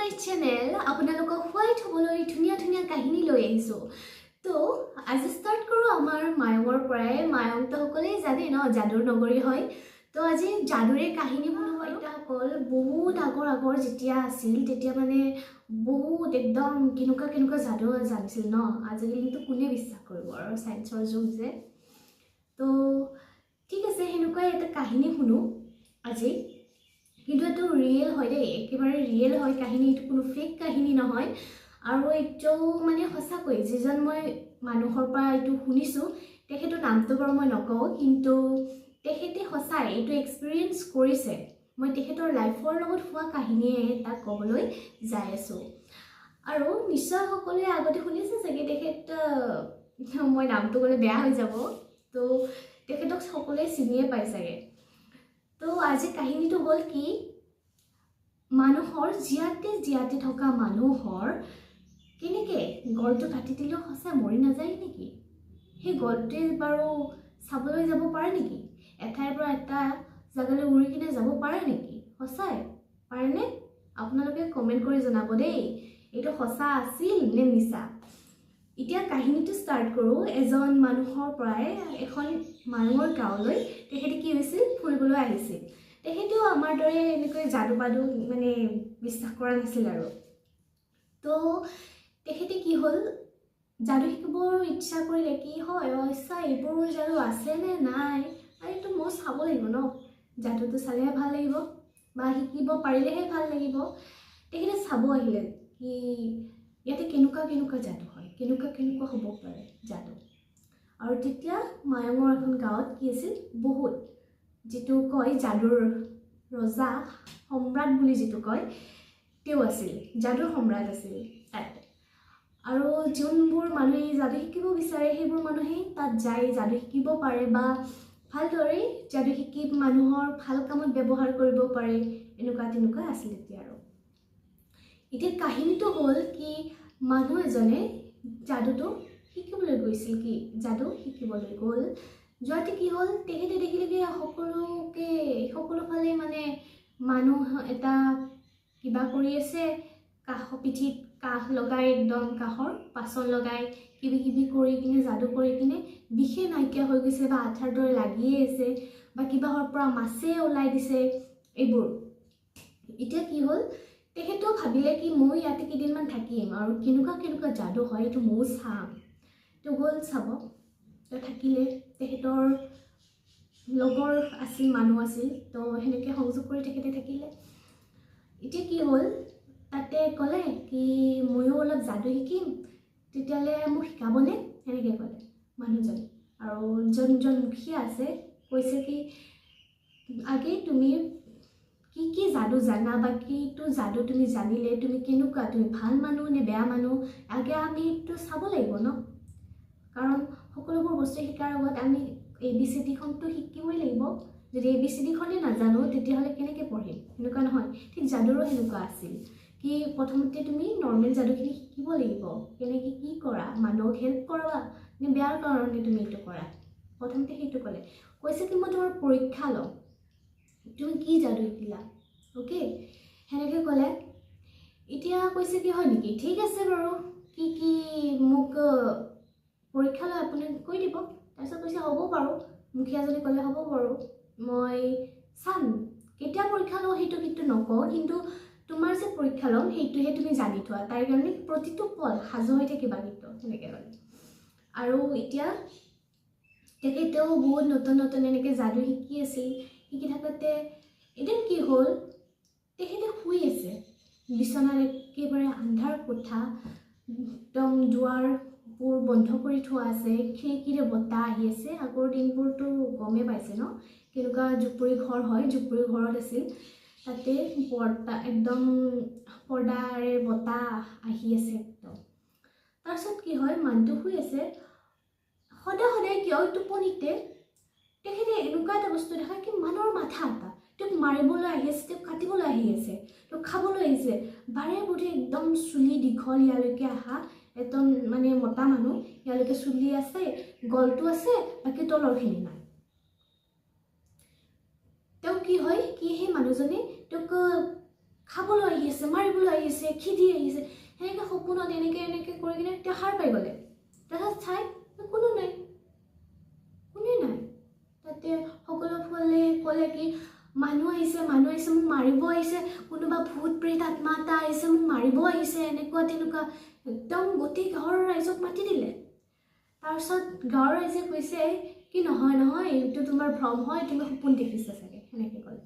My channel আপোনালোকক white হ'বলৈ ধুনীয়া ধুনীয়া কাহিনী লৈ আহিছোঁ। তো আজি ষ্টাৰ্ট কৰোঁ আমাৰ মায়ঙৰ পৰাই। মায়ংটো সকলোৱে জানে ন, যাদুৰ নগৰী হয়। তো আজি যাদুৰে কাহিনী শুনো। আইতাসকল বহুত আগৰ যেতিয়া আছিল তেতিয়া মানে বহুত একদম কেনেকুৱা যাদু জানিছিল ন। আজিকালিতো কোনে বিশ্বাস কৰিব আৰু, চায়েন্সৰ যুগ যে। তো ঠিক আছে, সেনেকুৱাই এটা কাহিনী শুনো আজি। কিন্তু এইটো ৰিয়েল হয় দেই, একেবাৰে ৰিয়েল হয় কাহিনী, এইটো কোনো ফেক কাহিনী নহয়। আৰু এইটো মানে সঁচাকৈ যিজন মই মানুহৰ পৰা এইটো শুনিছোঁ, তেখেতৰ নামটো বাৰু মই নকওঁ, কিন্তু তেখেতে সঁচাই এইটো এক্সপিৰিয়েঞ্চ কৰিছে। মই তেখেতৰ লাইফৰ লগত হোৱা কাহিনীয়ে তাক ক'বলৈ যাই আছোঁ। আৰু নিশ্চয় সকলোৱে আগতে শুনিছে চাগে, তেখেত মই নামটো ক'লে বেয়া হৈ যাব, তো তেখেতক সকলোৱে চিনিয়ে পায় চাগে। তো আজি কাহিনীটো হ'ল কি, মানুহৰ জীয়াতে থকা মানুহৰ কেনেকৈ গলটো কাটি দিলেও সঁচাই মৰি নাযায় নেকি? সেই গলটোৱে বাৰু চাবলৈ যাব পাৰে নেকি? এঠাইৰ পৰা এটা জেগালৈ উৰি কিনে যাব পাৰে নেকি? সঁচাই পাৰেনে? আপোনালোকে কমেণ্ট কৰি জনাব দেই, এইটো সঁচা আছিল নে মিছা। এতিয়া কাহিনীটো ষ্টাৰ্ট কৰোঁ। এজন মানুহৰ পৰাই এখন মায়ঙৰ গাঁৱলৈ তেখেতে কি হৈছিল, ফুৰিবলৈ আহিছিল। তেখেতেও আমাৰ দৰে এনেকৈ যাদু মানে বিশ্বাস কৰা নাছিল আৰু। তো তেখেতে কি হ'ল, যাদু শিকিবৰ ইচ্ছা কৰিলে। কি হয় ইচ্ছা, এইবোৰ যাদু আছে নে নাই, আৰু এইটো মই চাব লাগিব ন। যাদুটো চালেহে ভাল লাগিব, বা শিকিব পাৰিলেহে ভাল লাগিব। তেখেতে চাব আহিলে কি ইয়াতে কেনেকুৱা যাদু হয়, কেনেকুৱা হ'ব পাৰে যাদু। আৰু তেতিয়া মায়ঙৰ এখন গাঁৱত কি আছিল, বহুত যিটো কয় যাদুৰ ৰজা, সম্ৰাট বুলি যিটো কয়, তেওঁ আছিল, যাদুৰ সম্ৰাট আছিল তাত। আৰু যোনবোৰ মানুহে যাদু শিকিব বিচাৰে, সেইবোৰ মানুহে তাত যায় যাদু শিকিব পাৰে, বা ভালদৰে যাদু শিকি মানুহৰ ভাল কামত ব্যৱহাৰ কৰিব পাৰে। তেনেকুৱা আছিল এতিয়া। আৰু এতিয়া কাহিনীটো হ'ল কি, মানুহ এজনে যাদুটো শিকিবলৈ গৈছিল। যাদু শিকিবলৈ গ'ল। যোৱাতে কি হ'ল, তেখেতে দেখিলে কি সকলো ফালে মানে মানুহ এটা কিবা কৰি আছে, পিঠিত কাঁহ লগাই, একদম কাঁহৰ পাচল লগাই কিবি কৰি কিনে, যাদু কৰি কিনে বিষে নাইকিয়া হৈ গৈছে, বা আঠাৰ দৰে লাগিয়ে আছে, বা কিবাহৰ পৰা মাছে ওলাই দিছে, এইবোৰ। এতিয়া কি হ'ল, তেখেতেও ভাবিলে কি মই ইয়াতে কেইদিনমান থাকিম, আৰু কেনেকুৱা যাদু হয় এইটো ময়ো চাম। তো গ'ল চাব। তো থাকিলে, তেখেতৰ লগৰ আছিল, মানুহ আছিল, তো সেনেকৈ সংযোগ কৰি তেখেতে থাকিলে। এতিয়া কি হ'ল, তাতে ক'লে কি ময়ো অলপ যাদু শিকিম, তেতিয়াহ'লে মোক শিকাবনে, সেনেকৈ ক'লে মানুহজনে। আৰু যোনজন মুখীয়া আছে কৈছে কি আগে তুমি কি যাদু জানা, বা কিটো যাদু তুমি জানিলে তুমি তুমি ভাল মানুহ নে বেয়া মানুহ, আগে আমি এইটো চাব লাগিব ন। কাৰণ সকলোবোৰ বস্তু শিকাৰ আগত আমি ABCDখনটো শিকিবই লাগিব। যদি ABCDখনেই নাজানো, তেতিয়াহ'লে কেনেকৈ পঢ়িম, সেনেকুৱা নহয়। ঠিক যাদুৰো সেনেকুৱা আছিল কি, প্ৰথমতে তুমি নৰ্মেল যাদুখিনি শিকিব লাগিব, কেনেকৈ কি কৰা, মানুহক হেল্প কৰা নে বেয়াৰ কাৰণে তুমি এইটো কৰা। প্ৰথমতে সেইটো কৈছে কি মই তোমাৰ পৰীক্ষা ল'ম, তুমি কি যাদু শিকিলা, অ'কে, সেনেকৈ ক'লে। এতিয়া কৈছে কি হয় নেকি, ঠিক আছে বাৰু, কি মোক পৰীক্ষা লৈ আপুনি কৈ দিব। তাৰপিছত কৈছে হ'ব বাৰু, মুখীয়াজনে ক'লে হ'ব বাৰু, মই চাম, কেতিয়া পৰীক্ষা লওঁ সেইটো কিন্তু নকওঁ, কিন্তু তোমাৰ যে পৰীক্ষা ল'ম সেইটোহে তুমি জানি থোৱা, তাৰ কাৰণে প্ৰতিটো পল সাজু হৈ থাকিবা কিন্তু, সেনেকৈ ক'লে। আৰু এতিয়া তেখেতেও বহুত নতুন এনেকৈ যাদু শিকি আছিল। শিকি থাকোঁতে এদিন কি হ'ল, তেখেতে শুই আছে বিচনাত, একেবাৰে আন্ধাৰ কোঠা, একদম দুৱাৰবোৰ বন্ধ কৰি থোৱা আছে, খিৰিকীৰে বতাহ আহি আছে। আগৰ দিনবোৰতো গমেই পাইছে ন, কেনেকুৱা জুপুৰি ঘৰ হয়, জুপুৰি ঘৰত আছিল। তাতে একদম পৰ্দাৰে বতাহ আহি আছে একদম। তাৰপিছত কি হয়, মানুহটো শুই আছে, সদায় কিয় টোপনিতে তেখেতে এনেকুৱা এটা বস্তু দেখা কি, মানুহৰ মাথা এটা তেওঁক মাৰিবলৈ আহি আছে, তেওঁক কাটিবলৈ আহি আছে, তেওঁক খাবলৈ আহিছে। বাৰে বুধে একদম চুলি দীঘল, ইয়ালৈকে অহা এজন মানে মতা মানুহ, ইয়ালৈকে চুলি আছে, গলটো আছে, বাকী তলৰখিনি নাই। তেওঁ কি হয় কি, সেই মানুহজনে তেওঁক খাবলৈ আহি আছে, মাৰিবলৈ আহি আছে, আহিছে খেদি আহিছে সেনেকৈ সপোনত এনেকৈ কৰি কিনে তেওঁ সাৰ পাই গ'লে তাৰপিছত চাই কোনো নাই কোনে নাই তাতে সকলো ক'লে কি মানুহ আহিছে মোক মাৰিব আহিছে কোনোবা ভূত প্ৰেত আত্মা এটা আহিছে মোক মাৰিব আহিছে এনেকুৱা তেনেকুৱা একদম গোটেই গাঁৱৰ ৰাইজক মাতি দিলে তাৰপিছত গাঁৱৰ ৰাইজে কৈছে কি নহয় এইটো তোমাৰ ভ্ৰম হয় তুমি সপোন দেখিছা চাগে সেনেকৈ ক'লে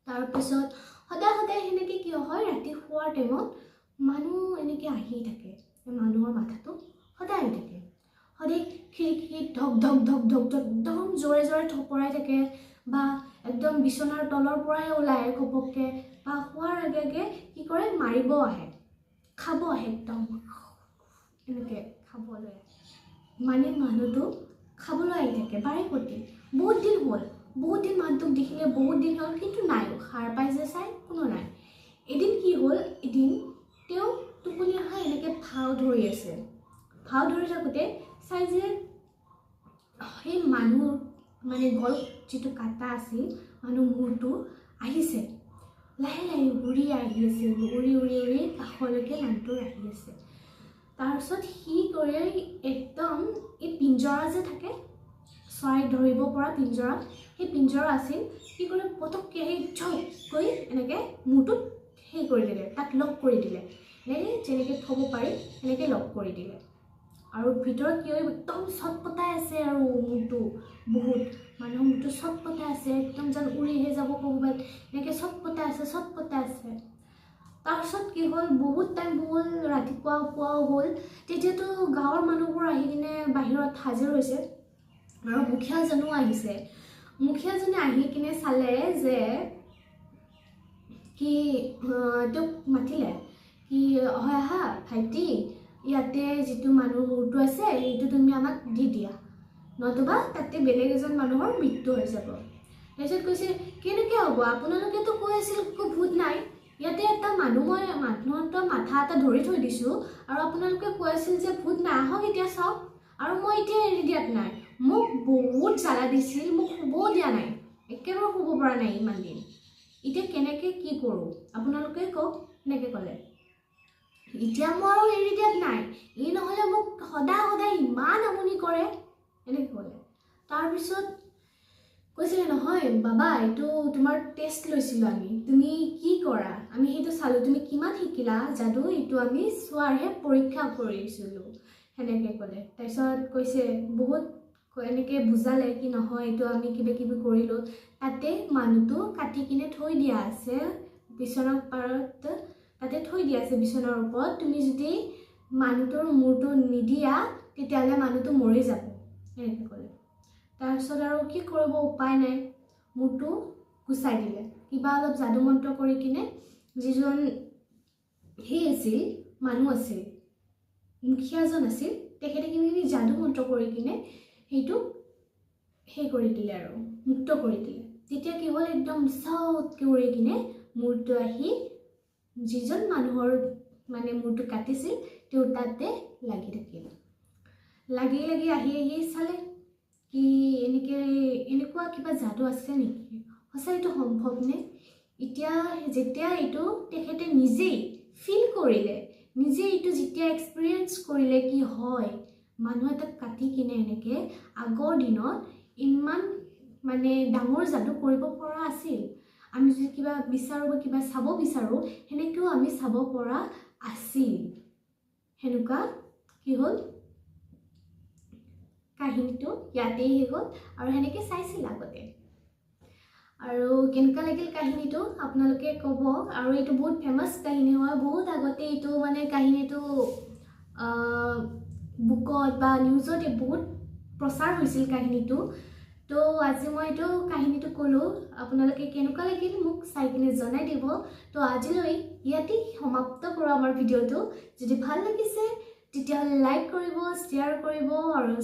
তাৰপিছত সদায় সেনেকৈ কি হয় ৰাতি শোৱাৰ টাইমত মানুহ এনেকৈ আহি থাকে মানুহৰ মাথাটো সদায় আহি থাকে সদায় খিৰিকীত ধক ধক ধক ধক ধক একদম জোৰে জোৰে থপৰাই থাকে বা একদম বিচনাৰ তলৰ পৰাই ওলায় ঘপককৈ বা শোৱাৰ আগে আগে কি কৰে মাৰিব আহে খাব আহে একদম এনেকৈ খাবলৈ মানে মানুহটো খাবলৈ আহি থাকে বাৰে প্ৰতি বহুত দিন মানুহটোক দেখিলে বহুত দিন হ'ল কিন্তু নাই সাৰ পাই যে চাই কোনো নাই এদিন কি হ'ল তেওঁ টোপনি অহা এনেকৈ ভাও ধৰি আছে ভাও ধৰি থাকোঁতে চাই যে সেই মানুহ মানে গল যিটো কাটা আছিল মানুহ মূৰটো আহিছে লাহে লাহে উৰি আহি আছে উৰি কাষলৈকে মানুহটো আহি আছে তাৰপিছত সি কৰে একদম এই পিঞ্জৰা যে থাকে চৰাই ধৰিব পৰা পিঞ্জৰা সেই পিঞ্জৰা আছিল কি কৰে পটককৈ সেই ঝপকৈ এনেকৈ মূৰটোত সেই কৰি দিলে তাক লক কৰি দিলে এনেকৈ যেনেকৈ থ'ব পাৰি এনেকৈ লক কৰি দিলে আৰু ভিতৰত কি হয় একদম চটপটাই আছে আৰু মূৰটো বহুত মানুহৰ মূৰটো চটপটাই আছে একদম যেন উৰিহে যাব ক'ৰবাত এনেকৈ চটপটাই আছে তাৰপিছত কি হ'ল বহুত টাইম হ'ল ৰাতিপুৱা পুৱাও হ'ল তেতিয়াতো গাঁৱৰ মানুহবোৰ আহি কিনে বাহিৰত হাজিৰ হৈছে আৰু মুখীয়াজনো আহিছে মুখীয়াজনে আহি কিনে চালে যে কি তেওঁক মাতিলে কি হয় আহা ভাইটি ইয়াতে যিটো মানুহ মূৰটো আছে সেইটো তুমি আমাক দি দিয়া নতুবা তাতে বেলেগ এজন মানুহৰ মৃত্যু হৈ যাব তাৰপিছত কৈছে কেনেকৈ হ'ব আপোনালোকেতো কৈ আছিল ভূত নাই ইয়াতে এটা মানুহৰ মাথা এটা ধৰি থৈ দিছোঁ আৰু আপোনালোকে কৈ আছিল যে ভূত নাই আহক এতিয়া চাওক আৰু মই এতিয়া এৰি দিয়াত নাই মোক বহুত জ্বালা দিছিল মোক শুব দিয়া নাই একেবাৰে শুব পৰা নাই ইমান দিন এতিয়া কেনেকৈ কি কৰোঁ আপোনালোকে কওক এনেকৈ ক'লে এতিয়া মই আৰু এৰি দিয়াত নাই ই নহ'লে মোক সদায় ইমান আমনি কৰে এনেকৈ ক'লে তাৰপিছত কৈছিলে নহয় বাবা এইটো তোমাৰ টেষ্ট লৈছিলোঁ আমি তুমি কি কৰা আমি সেইটো চালোঁ তুমি কিমান শিকিলা যাদু এইটো আমি চোৱাৰহে পৰীক্ষা কৰিছিলোঁ সেনেকৈ ক'লে তাৰপিছত কৈছে বহুত এনেকৈ বুজালে কি নহয় এইটো আমি কিবা কিবি কৰিলোঁ তাতে মানুহটো কাটি কিনে থৈ দিয়া আছে বিচনাৰ পাৰত তাতে থৈ দিয়া আছে বিচনাৰ ওপৰত তুমি যদি মানুহটোৰ মূৰটো নিদিয়া তেতিয়াহ'লে মানুহটো মৰি যাব এনেকৈ ক'লে তাৰপিছত আৰু কি কৰিব উপায় নাই মূৰটো গুচাই দিলে কিবা অলপ যাদু মন্ত্ৰ কৰি কিনে যিজন আছিল মানুহ আছিল মুখীয়াজন আছিল তেখেতে কিবা যাদু মন্ত্ৰ কৰি কিনে সেইটো সেই কৰি দিলে আৰু মুক্ত কৰি দিলে তেতিয়া কি হ'ল একদম চাউতকৈ উৰি কিনে মূৰটো আহি যিজন মানুহৰ মানে মূৰটো কাটিছিল তেওঁ তাতে লাগি থাকিল লাগি আহি চালে কি এনেকুৱা কিবা যাদু আছে নেকি সঁচাই এইটো সম্ভৱনে এতিয়া যেতিয়া এইটো তেখেতে নিজেই ফিল কৰিলে নিজে এইটো যেতিয়া এক্সপিৰিয়েঞ্চ কৰিলে কি হয় মানুহ এটাক কাটি কিনে এনেকৈ আগৰ দিনত ইমান মানে ডাঙৰ যাদু কৰিব পৰা আছিল আমি যদি কিবা বিচাৰোঁ বা কিবা চাব বিচাৰোঁ সেনেকৈও আমি চাব পৰা আছিল সেনেকুৱা কি হ'ল কাহিনীটো ইয়াতেই শেষ হ'ল আৰু সেনেকৈ চাইছিল আগতে আৰু কেনেকুৱা লাগিল কাহিনীটো আপোনালোকে ক'ব আৰু এইটো বহুত ফেমাছ কাহিনী হয় বহুত আগতে এইটো মানে কাহিনীটো বুকত বা নিউজত বহুত প্ৰচাৰ হৈছিল কাহিনীটো তো আজি মই এইটো কাহিনীটো ক'লোঁ আপোনালোকে কেনেকুৱা লাগিল মোক চাই কিনে জনাই দিব তো আজিলৈ ইয়াতেই সমাপ্ত কৰোঁ আমাৰ ভিডিঅ'টো যদি ভাল লাগিছে তেতিয়াহ'লে লাইক কৰিব শ্বেয়াৰ কৰিব আৰু